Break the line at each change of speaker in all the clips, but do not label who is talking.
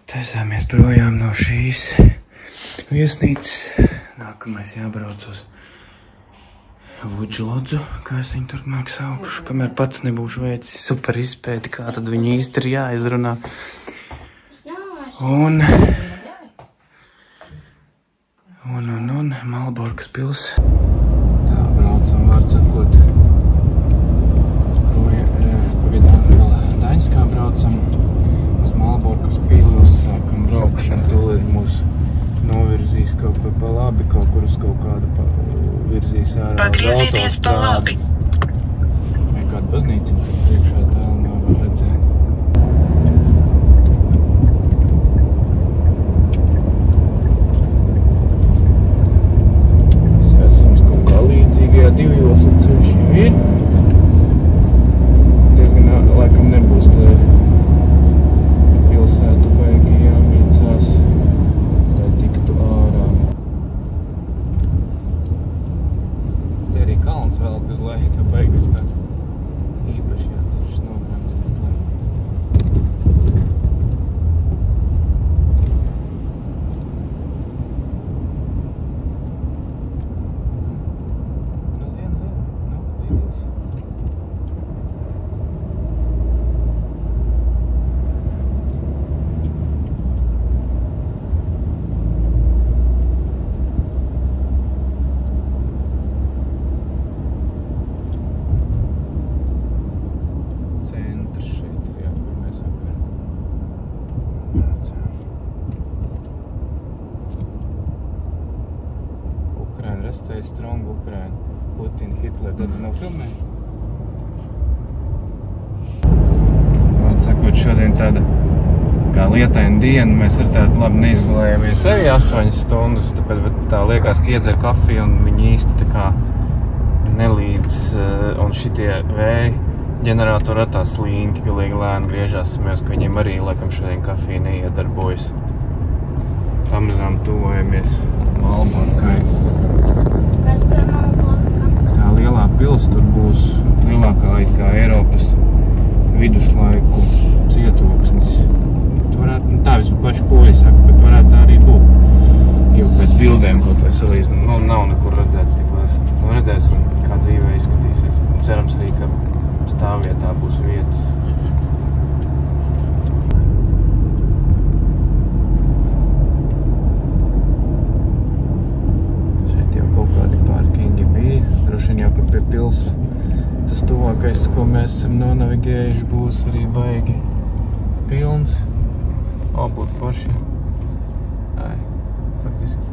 Taisāmies projām no šīs viesnīcas. Nākamais jābrauc uz Vudžlodzu, kā es viņu turpmāk saukšu, kamēr pats nebūšu veicis super izpēti, kā tad viņu īsti ir jāizrunā. Un Malborkas pils. Tā, braucam, var sakot. Pagaidām vēl Daņskā braucam uz Malborkas pili, uzsākam braukšanu. Tūlīt mūs novirzīs kaut kur pa labi, kaut kur uz kaut kādu virzīs ārā.
Pagriezieties pa labi.
Vai kāda baznīca, kad priekšā tālumā var redzēt. Divjoslu ceļš jau ir. Diezgan laikam nebūs te pilsētu baigi jāmiecās, lai tiktu ārā. Te arī kalns vēl, uz leju te baigas, bet īpaši jāceļš nogremzēt, lai. Stay strong Ukraine. Putin, Hitler, tad nav filmē. Sakot, šodien tāda kā lietaina diena, mēs ar tādu labi neizgulējamies arī 8 stundas, tāpēc tā liekas, ka iedzer kafiju un viņi īsti tā kā nelīdz, un šitie vēji ģeneratori ar tā slinki, galīgi lēni griežās, mēs, ka viņiem arī laikam šodien kafija neiedarbojas. Pamazām tuvojamies Malborkai. Tā lielā pils tur būs lielākā it kā Eiropas viduslaiku cietoksnis. Varētu, tā vismaz paši poļi saka, bet varētu tā arī būt. Jau pēc bildēm kaut vai salīdzināt, nav nekur redzēts tik liels. Redzēsim, kā dzīvē izskatīsies. Cerams arī, ka stāvvietā būs vietas. Droši jau, ka pie pils tas tuvākais, ko mēs esam nonavigējuši, būs arī baigi pilns. Būt forši. Faktiski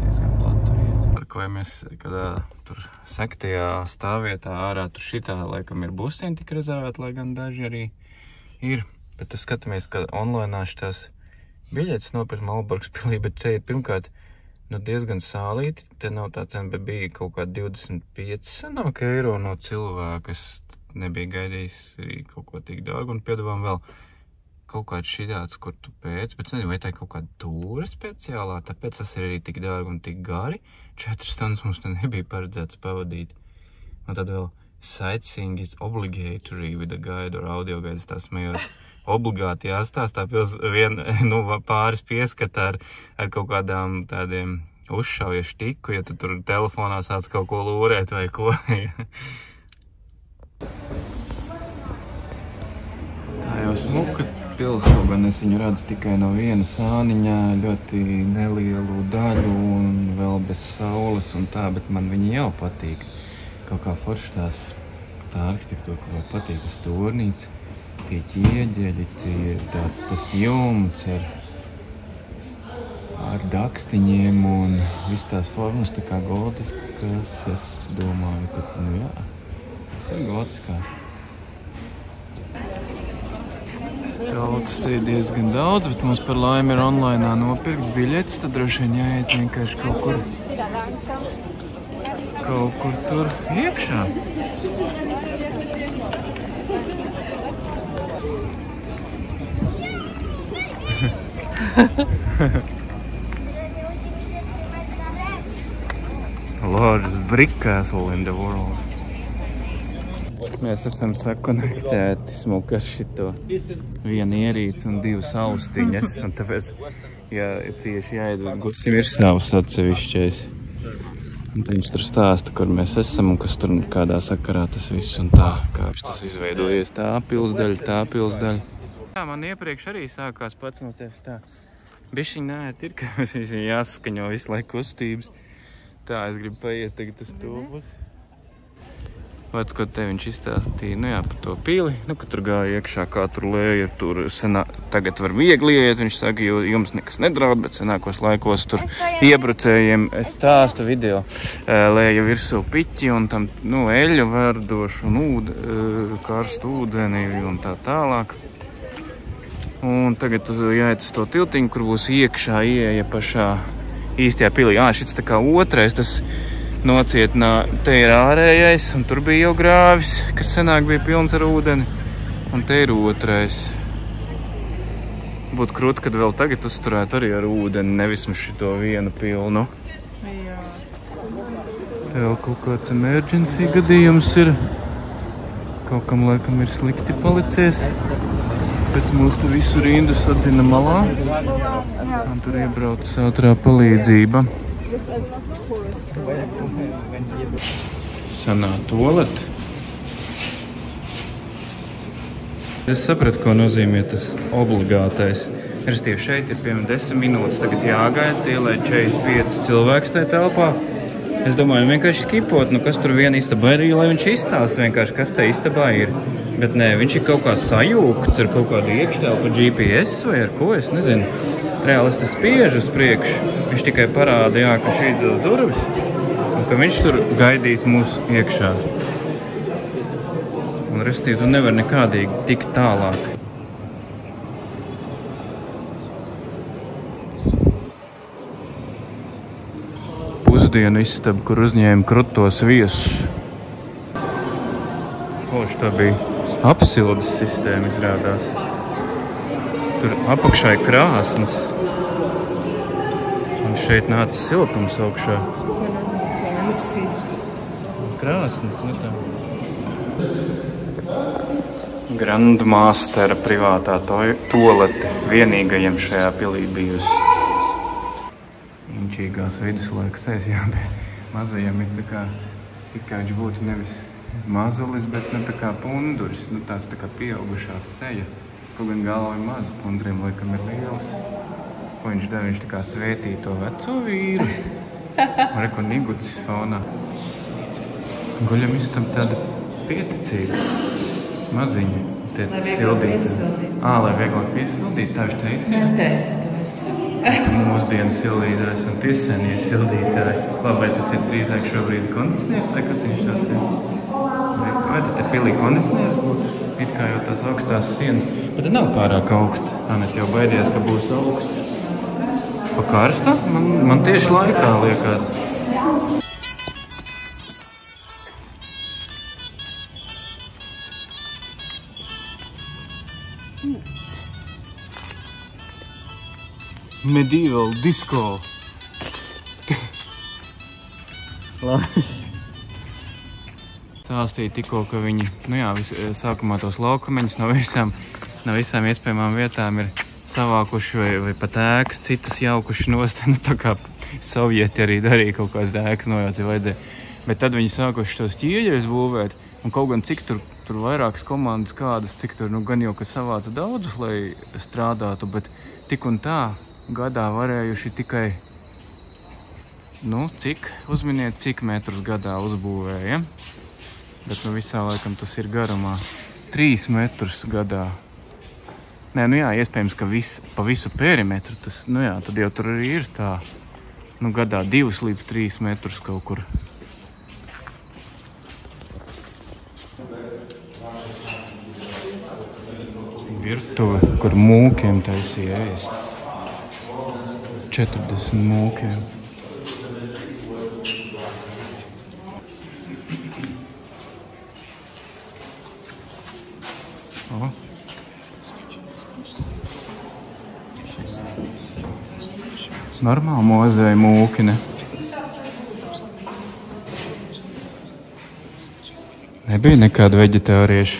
diezgan plata vieta. Parkojamies kādā tur sektajā stāvvietā ārā, tur šitā laikam ir busiņi tik rezervēti, lai gan daži arī ir. Bet tas skatāmies, ka online šitās biļetes nopirkt Malborkas pilī, bet te ir pirmkārt diezgan sālīti, te nav tā cena, bet bija kaut kā 25 eiro no cilvēka, es nebija gaidījis arī kaut ko tik dārgu, un piedāvām vēl kaut kāds šitāds, kur tu pēc, bet nezinu, vai tā ir kaut kāda tūra speciālā, tāpēc tas ir arī tik dārgi un tik gari, 4 stundas mums te nebija paredzēts pavadīt. Un tad vēl sightseeing is obligatory with a guide or audio guide, tā smējos. Obligāti jāstāstā pils pāris pieskata ar kaut kādām tādiem uzšauja štiku, ja tu tur telefonā sāc kaut ko lūrēt vai ko. Tā jau smuka pils, kaut gan es viņu redzu tikai no viena sāniņā, ļoti nelielu daļu un vēl bez saules un tā, bet man viņi jau patīk. Kaut kā forši tā arhitektūra, kaut kā patīk tas turnīts. Tie ķieģeļi, tas jumts ar dakstiņiem un viss tās formas tā kā gotiskas, es domāju, ka, jā, tas ir gotiskās. Tautas te ir diezgan daudz, bet mums par laimi ir onlainā nopirkts biļetes, tad droši vien jāiet vienkārši kaut kur tur iekšā. Largest brick castle in the world. Mēs esam sakonektēti smuki ar šito vienu ierīci un divas austiņas. Un tāpēc, ja cieši jāiedod Gusim, ir savs atsevišķais. Un viņš tur stāsta, kur mēs esam un kas tur kādā sakarā tas viss un tā. Kā tas izveidojies tā pilsdaļa. Jā, man iepriekš arī sākās pats no tevis tā. Bišķiņ nēt ir, ka mums jāsaskaņo visu laiku kustības. Tā, es gribu paiet tagad uz to pusi. Vats, ko te viņš izstāstīja, nu jā, par to pili, nu, ka tur gāja iekšā, kā tur lēja, tur tagad var viegli iet, viņš saka, jo jums nekas nedraud, bet senākos laikos tur iebrucējiem, es stāstu video, lēja virsū piķi un tam, nu, eļu verdošu un karstu ūdeni un tā tālāk. Un tagad jāiet uz to tiltiņu, kur būs iekšā ieeja pašā īstajā pilī. Šits tā kā otrais, tas nocietinā, te ir ārējais, un tur bija jau grāvis, kas senāk bija pilns ar ūdeni, un te ir otrais. Būtu krūti, kad vēl tagad uzturētu arī ar ūdeni, nevis šito vienu pilnu. Jā. Te vēl kaut kāds emergency gadījums ir. Kaut kam laikam ir slikti palicies. Pēc mūs tu visu rindu sadzina malā. Un tur iebrauc ātrā palīdzība. Sanā toalete. Es sapratu, ko nozīmē tas obligātais. Restīvi šeit ir piemēram 10 minūtes, tagad jāgaida, lai 45 cilvēks tajā telpā. Es domāju, vienkārši skipot, nu kas tur viena istabā ir, lai viņš izstāst vienkārši, kas te istabā ir. Bet nē, viņš ir kaut kā sajūgts ar kaut kādu iekštelpu pa GPS vai ar ko, es nezinu. Reāli es te spiežu uz priekšu, viņš tikai parāda, jā, ka šī durvis, un ka viņš tur gaidīs mūs iekšā. Un restīvi, tu nevar nekādīgi tikt tālāk. Pusdienu istaba, kur uzņēma krutos viesus. Koši tā bija apsildes sistēma izrādās. Tur apakšā ir krāsnes. Un šeit nāca siltums augšā. Krāsnes, nu tā. Grandmastera privātā toalete vienīgajiem šajā pilī bijusi. Inčīgās viduslaikas jā, bet mazajiem ir tā kā, tikai viņš būtu nevis mazulis, bet nu tā kā punduris, nu tāds tā kā pieaugušās seja. Kaut gan galva ir maza, punduriem laikam ir liels. Ko viņš dara? Viņš tā kā svētīja to veco vīru. Un reku nigucis faunā. Guļam istam tāda pieticīga. Maziņa. Te sildīta. Lai vieglāk piesildīt, tā viņš teica?
Jā, teica, to es.
Mūsdienu sildītājs un tie senie sildītāji. Vai tas ir drīzāk šobrīd kondicionieris vai kas viņš tāds ir? Vai tad te pilī kondicionieris būtu? It kā jau tās augstās sienas. Bet te nav pārāk augsts. Anet jau baidies, ka būs augsts. Pa karsta? Man tieši laikā liekas. Medieval disco. Stāstīja tikko, ka viņi, nu jā, sākumā tos laukumeņus no visām iespējamām vietām ir savākuši vai pat ēkas, citas jaukuši nost. Nu tā kā sovieti arī darīja kaut kādas ēkas nojauc, ja vajadzēja. Bet tad viņi sākuši tos ķieģeļus būvēt, un kaut gan cik tur vairākas komandas kādas, cik tur, nu gan jau, ka savāca daudzus, lai strādātu, bet tik un tā gadā varējuši tikai, nu, uzminiet, cik metrus gadā uzbūvēja. Bet nu visā laikam tas ir garumā 3 metrus gadā. Nē, nu jā, iespējams, ka pa visu perimetru tas, nu jā, tad jau tur arī ir tā, nu gadā 2 līdz 3 metrus kaut kur. Virtuve, kur mūkiem taisīja ēst. 40 mūkiem. Normāli mozeja mūki, ne? Nebija nekāda veģetārieša.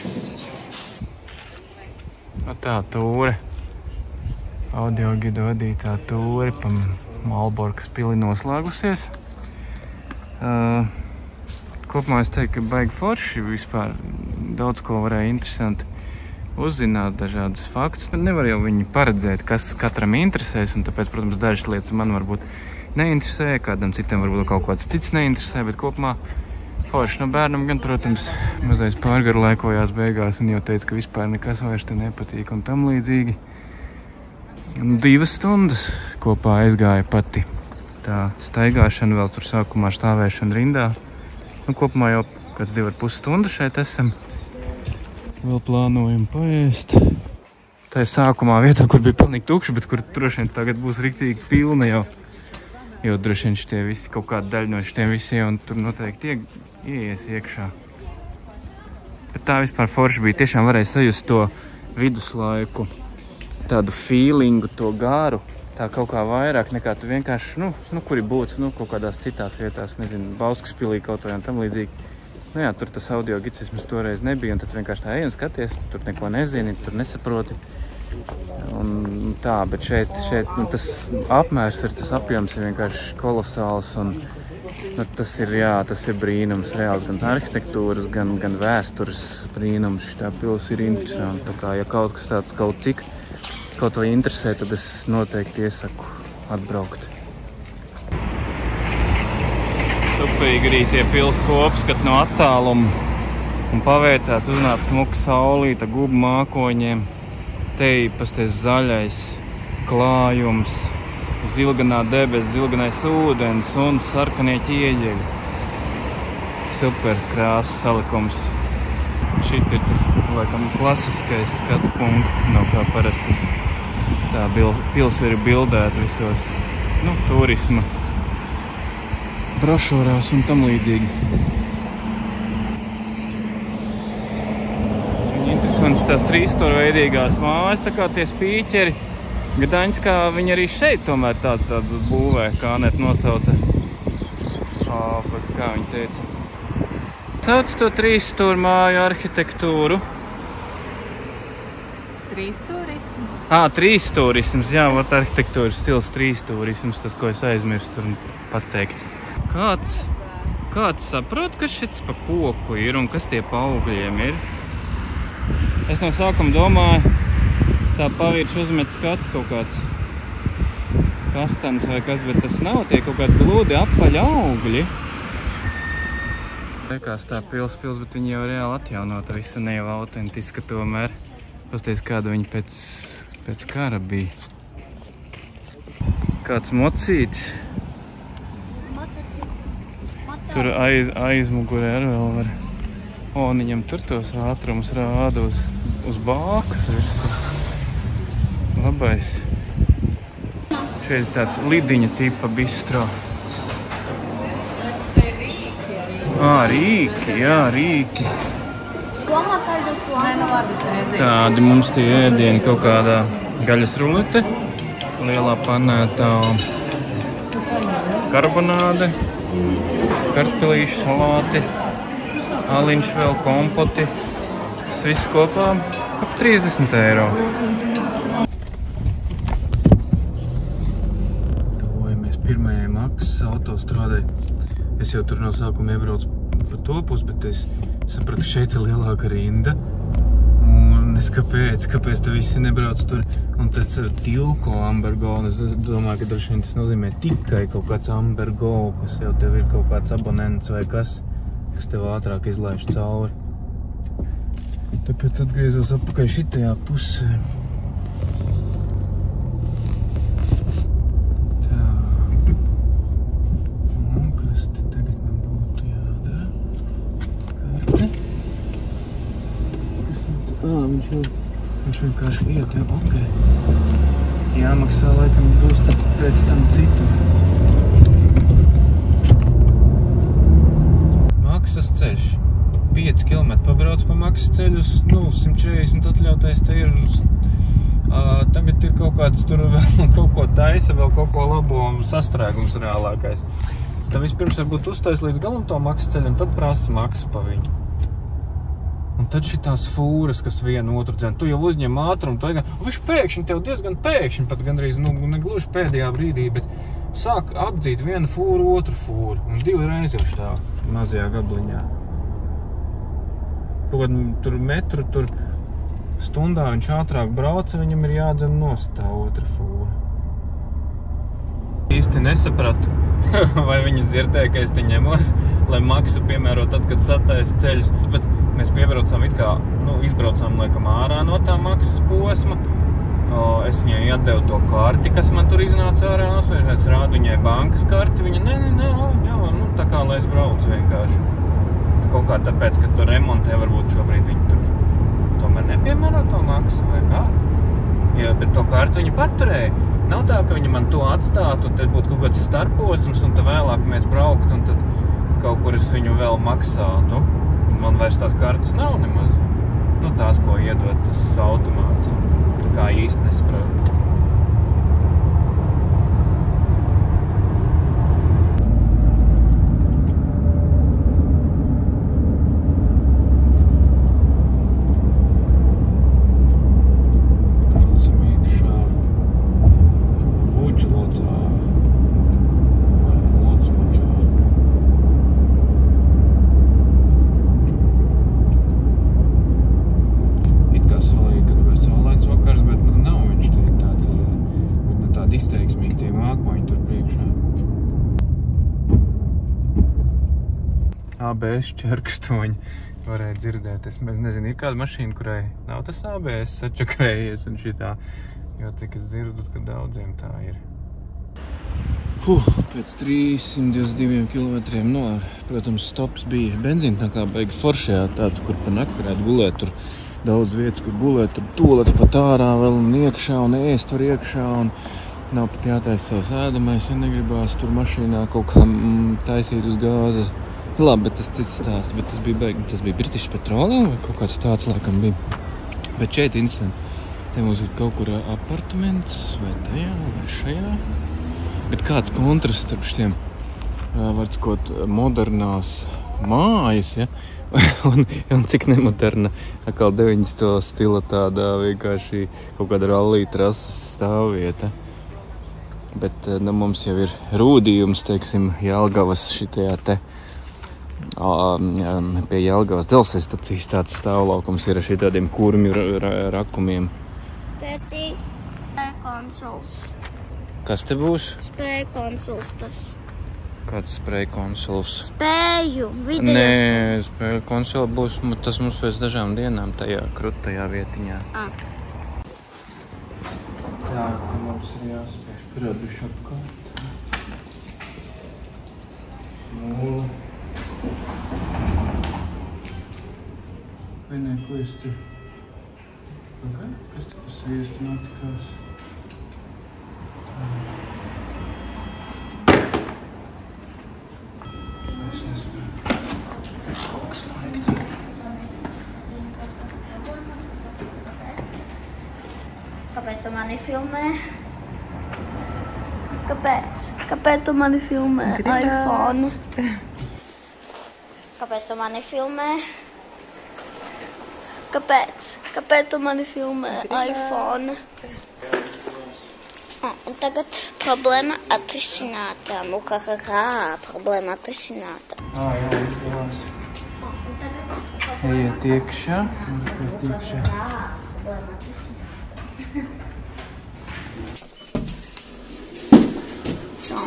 Tā tūre. Audio gidu vadītā tūre pa Malborkas pili noslēgusies. Kopumā es teiktu, ka baigi forši vispār. Daudz ko varēja interesanti uzzināt, dažādas faktus. Nevar jau viņi paredzēt, kas katram interesēs, un tāpēc, protams, dažas lietas man varbūt neinteresē, kādam citam varbūt kaut kāds cits neinteresē, bet kopumā forši no bērnam gan, protams, mazais pārgaru laikojās beigās un jau teica, ka vispār nekas vairs te nepatīk un tam līdzīgi. 2 stundas kopā aizgāja pati tā staigāšana, vēl tur sākumā stāvēšana rindā. Kopumā jau kāds 2,5 stundas šeit esam. Vēl plānojam paēst. Tā ir sākumā vietā, kur bija pilnīgi tukša, bet kur droši vien tagad būs riktīgi pilna jau. Jo droši vien šitie visi, kaut kāda daļa no šitiem visiem, un tur noteikti ieies iekšā. Bet tā vispār forši bija. Tiešām varēja sajust to viduslaiku, tādu feelingu, to garu. Tā kaut kā vairāk nekā tu vienkārši, kuri būtu, kaut kādās citās vietās, nezinu, Bauskaspilī kaut vai un tam līdzīgi. Jā, tur tas audio gids vismaz toreiz nebija, un tad vienkārši tā ej un skaties, tur neko nezini, tur nesaproti. Un tā, bet šeit tas apmērs ir, tas apjoms ir vienkārši kolosāls, un tas ir brīnums, reāls gan arhitektūras, gan vēstures brīnums. Šitā pils ir interesanti, tā kā, ja kaut kas tāds kaut vai interesē, tad es noteikti iesaku atbraukt. Supīgi arī tie pils kopskat no attāluma un paveicās uznāca smuka saulīta gubu mākoņiem. Te pasties zaļais klājums, zilganā debes, zilganais ūdens un sarkanie ķieģeļi. Super krāsu salikums. Šit ir tas, laikam, klasiskais skatu punkts, no kā parastas tā pils ir bildēta visos, turisma brošūrās un tam līdzīgi. Interesants tās trīsstūrveidīgās mājas, tā kā tie spīķeri. Gdaņskā viņi arī šeit tomēr tādu būvē, kā Aneta nosauca. Kā viņi teica? Sauc to trīsstūru māju arhitektūru.
Trīstūrisms?
Trīstūrisms, jā, arhitektūras stils trīstūrisms, tas, ko es aizmirstu tur pateikt. Kāds saprot, kas šits pa koku ir un kas tie pa augļiem ir? Es no sākuma domāju, tā pavīrš uzmet skatu kaut kāds kastans vai kas, bet tas nav, tie kaut kādi gludi apaļi augļi. Liekas tā pils, bet viņi jau reāli atjaunota, visa ne jau autentiska tomēr. Pasties, kāda viņa pēc kara bija. Kāds mocīts. Tur aizmugurē arī vēl var. Viņam tur tos ātrumus rāda uz bākas. Labais. Šeit ir tāds lidiņa tipa bistro. Rīki. Tādi mums tie ēdieni, kaut kādā gaļas rulete, lielā panētā karbonāde, kartpilīšu salāti, aliņš vēl, kompoti. Tas viss kopā ap 30 eiro. Tuvojamies pirmajai maksas autostrādē. Es jau tur no sākuma iebraucu pa to pusi, bet es sapratu, ka šeit ir lielāka rinda. Un es kāpēc te visi nebrauc tur. Un tad tilko ambergo, un es domāju, ka droši vien tas nozīmē tikai kaut kāds ambergo, kas jau tev ir kaut kāds abonents vai kas tev ātrāk izlaiž cauri. Tāpēc atgriezos atpakaļ šitajā pusē. Viņš vienkārši iet, ok. Jāmaksā, laikam, būs tad pēc tam citu. Maksas ceļš. 5 km pabrauc pa maksas ceļu uz 140 atļautais te ir. Tagad ir kaut kāds tur vēl kaut ko taisa, vēl kaut ko labo un sastrēgums reālākais. Tad vispirms varbūt uztais līdz galam to maksas ceļu un tad prasa maksu pa viņu. Un tad šitās fūras, kas vienu otru dzen, tu jau uzņem ātrumu, viņš pēkšņi tev diezgan pēkšņi, pat gandrīz, negluži pēdējā brīdī, bet sāk apdzīt vienu fūru, otru fūru, un 2 reizes jau šitā mazajā gabliņā. Kaut tur metru, tur stundā viņš ātrāk brauca, viņam ir jādzen nost tā otra fūra. Īsti nesapratu, vai viņi dzirdēja, ka es te ņemos, lai maksu piemēro tad, kad sataisa ceļus, bet mēs piebraucām it kā, izbraucām laikam ārā no tā maksas posma. Es viņai atdevu to karti, kas man tur iznāca ārā, es rādu viņai bankas karti, viņa tā kā lai es braucu vienkārši. Kaut kā tāpēc, ka tur remontē varbūt šobrīd viņi tur tomēr nepiemēro to maksu vai kā. Jā, bet to kartu viņi paturēja. Nav tā, ka viņi man to atstātu, un tad būtu kaut kāds starposms, un tad vēlāk mēs brauktu, un tad kaut kur es viņu vēl maksātu. Man vairs tās kartas nav nemaz. Tās, ko iedod tas automāts. Tā kā īsti nesaprotu. ABS čerkstoņi varēja dzirdēt. Es nezinu, ir kāda mašīna, kurai nav tas ABS sačakrējies un šitā. Jo cik es dzirdu, ka daudziem tā ir. Pēc 322 kilometriem, protams, stops bija benzīna, tā kā baigi foršajā tāds, kur pa nakti varētu gulēt, tur daudz vietas, kur gulēt, tur tolets pat ārā vēl un iekšā un ēst var iekšā un nav pat jātaisa savs ēdamais, ja negribās tur mašīnā kaut kā taisīt uz gāzes. Labi, bet tas cits stāsts, bet tas bija baigi, tas bija British Petroleum vai kaut kāds tāds laikam bija. Bet šeit interesanti, te mums ir kaut kur apartaments vai tajā vai šajā. Bet kāds kontrasts starp šitiem, var cikot, modernās mājas, ja? un cik nemoderna, atkal 90. stila tādā vienkārši kaut kāda rallija trases stāvvieta. Bet mums jau ir rūdījums, teiksim, Jelgavas šitajā te. Pie Jelgavas dzelzceļa stacijas tāds stāvlaukums ir ar šitādiem kurmju rakumiem.
Tas ir spēja konsols.
Kas te būs?
Spēja konsols tas.
Kāds spēja konsols?
Spēju, video.
Nē, spēja konsola būs, tas mums pēc dažām dienām tajā krutajā vietiņā. Jā, te mums ir jāspēj piraduši apkārt. Mūli. Vai ne, ko es tur? Kas te pa sviestu notikās? Es nespēju. Kaut kas vajag tik.
Kāpēc tu mani filmē? Kāpēc? Kāpēc tu mani filmē iPhone? Kāpēc tu mani filmē? Kāpēc? Kāpēc tu mani filmē iPhone? Un tagad problēma atrisināta. Problēma atrisināta.
Jā, izpilās. Ejiet iekšā.
Čau.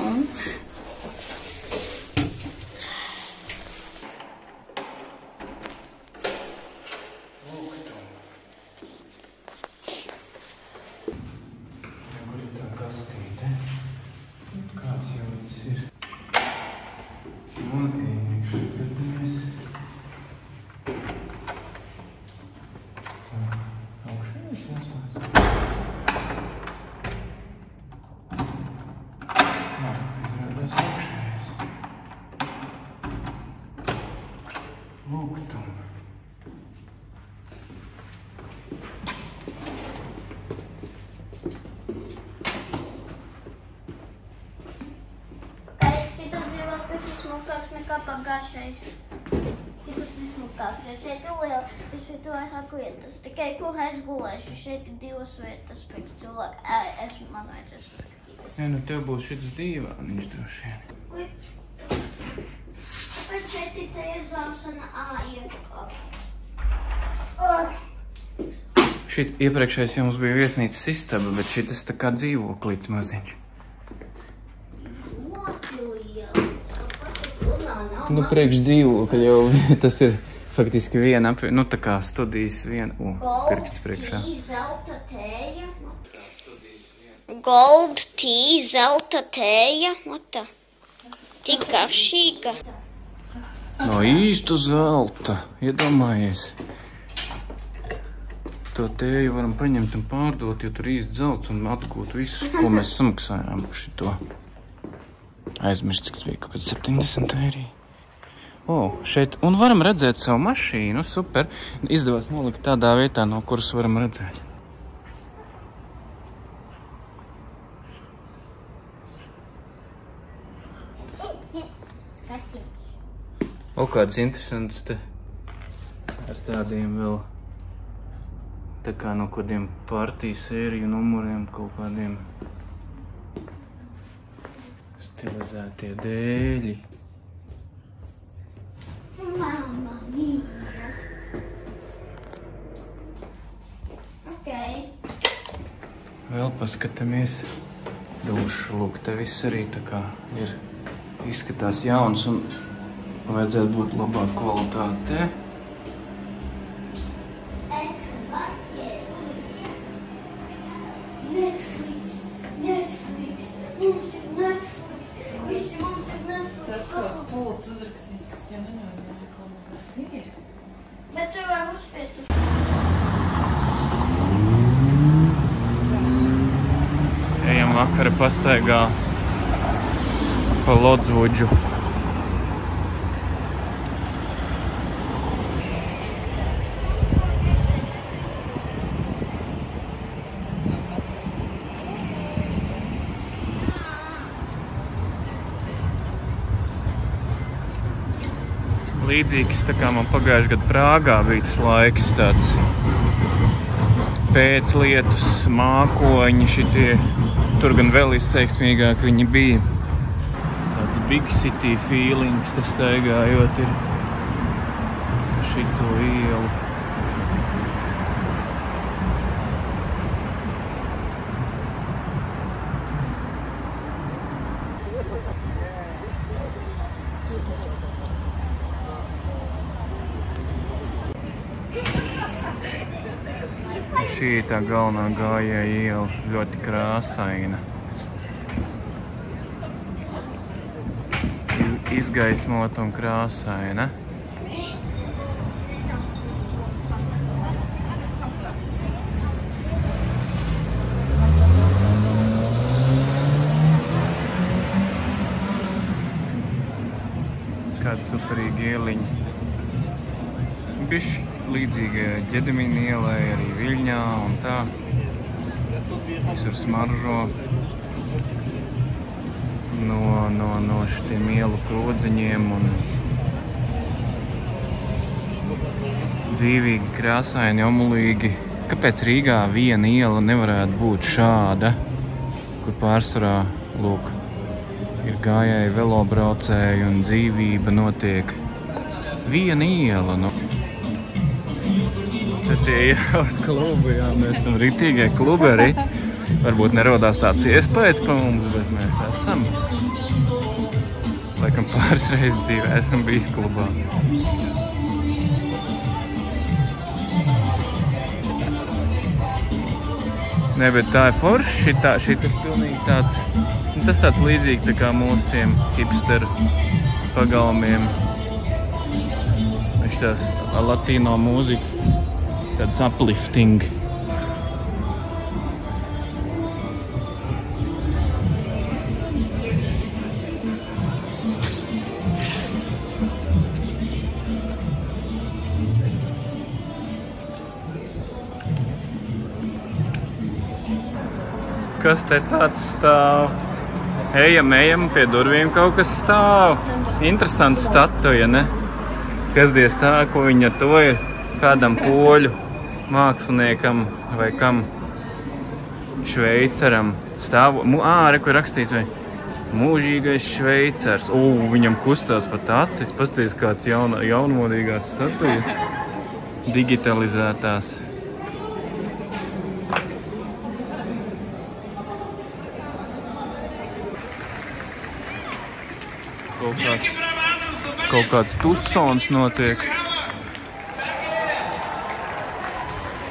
Smukāks nekā pagājušais. šitas ir smukāks, jo šeit vairāk vietas. Tikai kur es gulēšu, šeit ir 2 vietas, pēc cilvēku. Man vajadzēs uzskatītas.
Jā, nu tev būs šitas dīvāniņš droši vien.
Bet šeit ir te iezāsana iekā.
Šit iepriekšējais jums bija viesnīcas istaba, bet šitas tā kā dzīvoklīts maziņš. Nu, priekš dzīvokļa jau tas ir faktiski viena nu tā kā studijas viena, pirksts priekšā.
Zelta tēja. Gold tea, zelta tēja. Ota. Tik garšīga.
No īstu zelta, iedomājies. To tēju varam paņemt un pārdot, jo tur īsti zelts un atgūt visu, ko mēs samaksājām par šito. Aizmirst, cik bija kaut kad 70 eiro. Šeit, un varam redzēt savu mašīnu, super. Izdevās nolikt tādā vietā, no kuras varam redzēt. Kāds interesants te ar tādiem vēl, tā kā no kādiem partiju sēriju numuriem, kaut kādiem stilizētie dēļi.
Mamma mia.
Vēl paskatāmies dušu. Lūk, te viss arī tā kā ir izskatās jauns un vajadzētu būt labāk kvalitāte.
Netflix. Mums ir Netflix. Visi mums ir Netflix.
Tas, kāds pults uzrakstīts, tas jau nenozīmē, ko man ir.
Bet tu var uzspiest uz...
Ejam vakara pastaigā pa Lodzvudžu. Līdzīgs, tā kā man pagājuši gadu Prāgā bija tas laiks, tāds pēclietus, mākoņi šitie, tur gan vēl izteiksmīgāk viņi bija. Tāds big city feelings, tas staigājot ir šito ielu. Šī ir tā galvenā gājēja iela, ļoti krāsaina. Izgaismot un krāsaina. Kāda superīga ieliņa. Bišķi līdzīga Ģedemīna ielai, arī Viļņā un tā. Visur smaržo no šitiem ielu krodziņiem un dzīvīgi, krāsaini, omulīgi. Kāpēc Rīgā viena iela nevarētu būt šāda, kur pārsvarā, lūk, ir gājēji, velobraucēji un dzīvība notiek? Viena iela, nu. Tad tie ielas klubi, jā, mēs esam rītīgie kluberi. Varbūt nerodās tāds iespējas pa mums, bet mēs esam. Laikam pāris reizes dzīvē esam bijis klubā. Ne, bet tā ir forši, šitas pilnīgi tāds, tas tāds līdzīgi tā kā mūsu tiem hipsteru pagalmiem. Viņš tās latino mūzikas. Tāds uplifting. Kas te tāds stāv? Ejam, pie durvīm kaut kas stāv. Interesants statuja, ne? Kas diez tā, ko viņi ar to ir kādam poļu māksliniekam vai kam šveicaram stāvu. Reku ir rakstīts, vai mūžīgais šveicars. Viņam kustās pat acis. Pasties kāds jaunmodīgās statujas. Digitalizētās. Kaut kāds tussons notiek.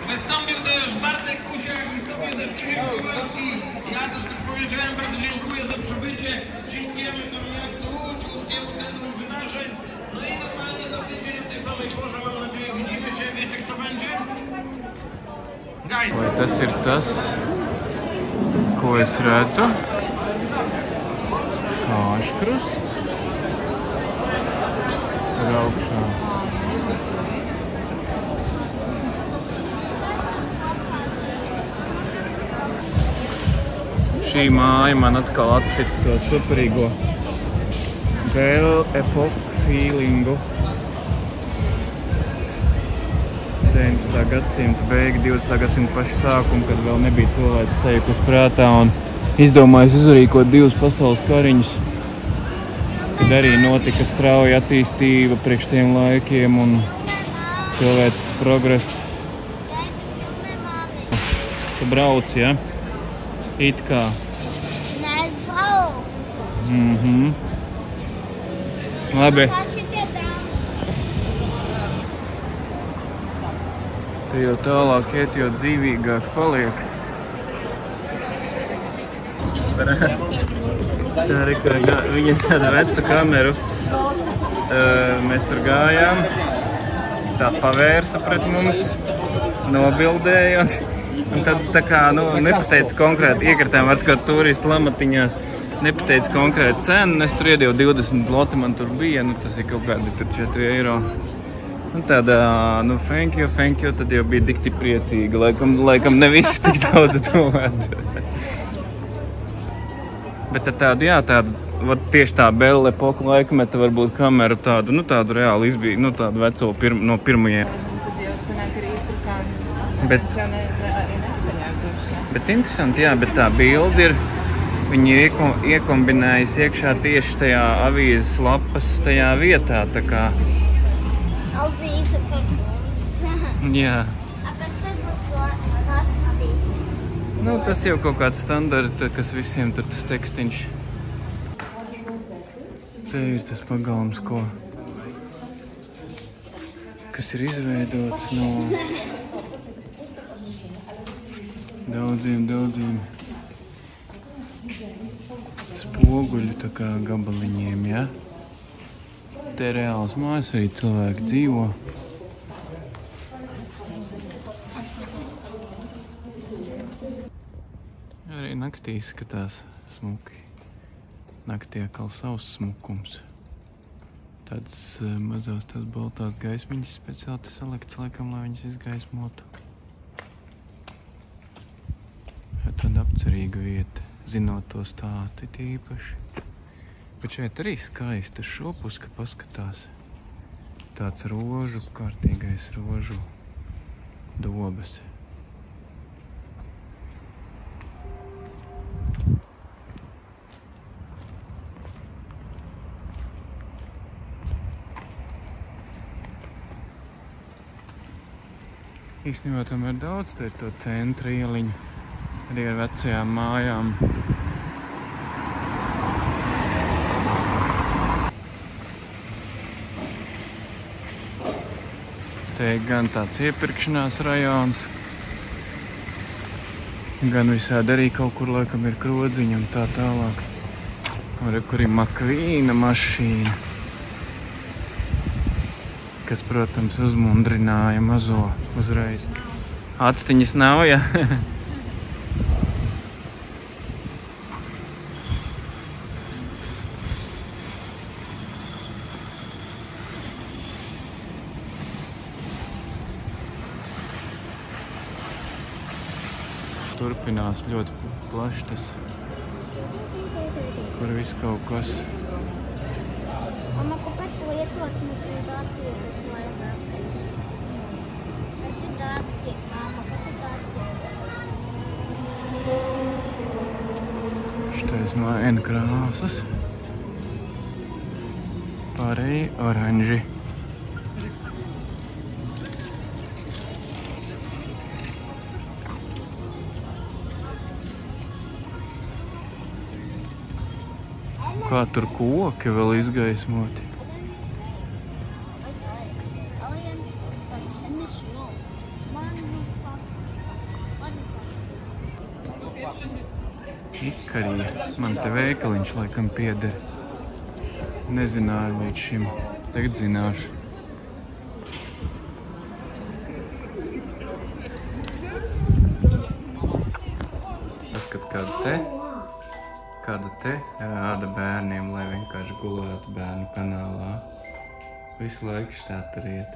Wystąpił też Bartek Kusiak, wystąpił też Krzysiek Kowalski. Ja też coś powiedziałem, bardzo dziękuję za przybycie. Dziękujemy to miastu Łódź, Łódzkiemu Centrum Wydarzeń. No i normalnie za tydzień w tej samej porze, mam nadzieję, widzimy się. Wiecie, kto będzie? Gaj.
Vai tas ir tas, ko es redzu? Kāškrusts. Tur augšā. Šī māja man atkal atsita to superīgo Belle Epoque feelingu. 19. gadsimta beigi, 20. gadsimta paši sākumu, kad vēl nebija cilvēks sajukus prātā un izdomājis uzrīkot 2 pasaules kariņus, kad arī notika strauja attīstība priekš tiem laikiem un cilvēces progress. Tu brauc, ja? It kā.
Nē, es braucu.
Labi.
Kā šitie dāmas?
Te jau tālāk iet, jo dzīvīgāk paliek. Tā arī, ka viņa tāda veca kameru. Mēs tur gājām. Tā pavērsa pret mums. Nobildēja. Un tad tā kā, nepateica konkrēti, iekritām vārds kā turistu lamatiņās, nepateica konkrēti cenu, es tur iedēju 20 loti, man tur bija, tas ir kaut kādi tur 4 eiro. Un tāda, thank you, tad jau bija dikti priecīga, laikam ne visi tik daudz domāt. Bet tādu, tieši tā Belle Epoque laikmeta varbūt kameru tādu, tādu reāli izbija, tādu veco no pirmajiem.
Tad jau sanāk arī iztrukām.
Bet Bet interesanti, jā, bet tā bilde ir, viņi ir iekombinējusi iekšā tieši tajā avīzes lapas tajā vietā, tā kā.
Avīze par mums.
Jā.
Kas te būs rakstīts?
Tas jau kaut kāds standarta, kas visiem tur tas tekstiņš. Te ir tas pagalms, kas ir izveidots no daudziem spoguļu tā kā gabaliņiem, ja? Te reāls mājas arī cilvēki dzīvo. Arī naktī skatās smuki. Naktī atkal savs smukums. Tāds mazās tās baltās gaismiņas speciāli salikts, laikam, lai viņas izgaismotu. Tāda apcerīga vieta, zinot to stāstu īpaši. Bet šeit arī skaisti šo pusi, ka paskatās. Tāds kārtīgais rožu dobas. Īstenībā tomēr daudz te ir to centra ieliņu. Arī ar vecajām mājām. Te gan tāds iepirkšanās rajons, gan visādi arī kaut kur laikam ir krodziņi un tā tālāk. Un kur ir Makvīna mašīna, kas, protams, uzmundrināja mazo uzreiz. Atstiņas nav, ja? Turpinās ļoti plaši tas, kur viss kaut kas.
Mama, kāpēc lietotnes un datieris laikāpēc. Kas ir dati, mamma, kas ir dati?
Šitais maina krāsas. Pārējie oranži. Kā tur koki vēl izgaismoti. Ikarija. Man te veikaliņš laikam pieder. Nezināju līdz šim. Tagad zināšu. Paskat kādu te rāda bērniem, lai vienkārši gulētu bērnu kanālā. Visu laiku šitā tur iet.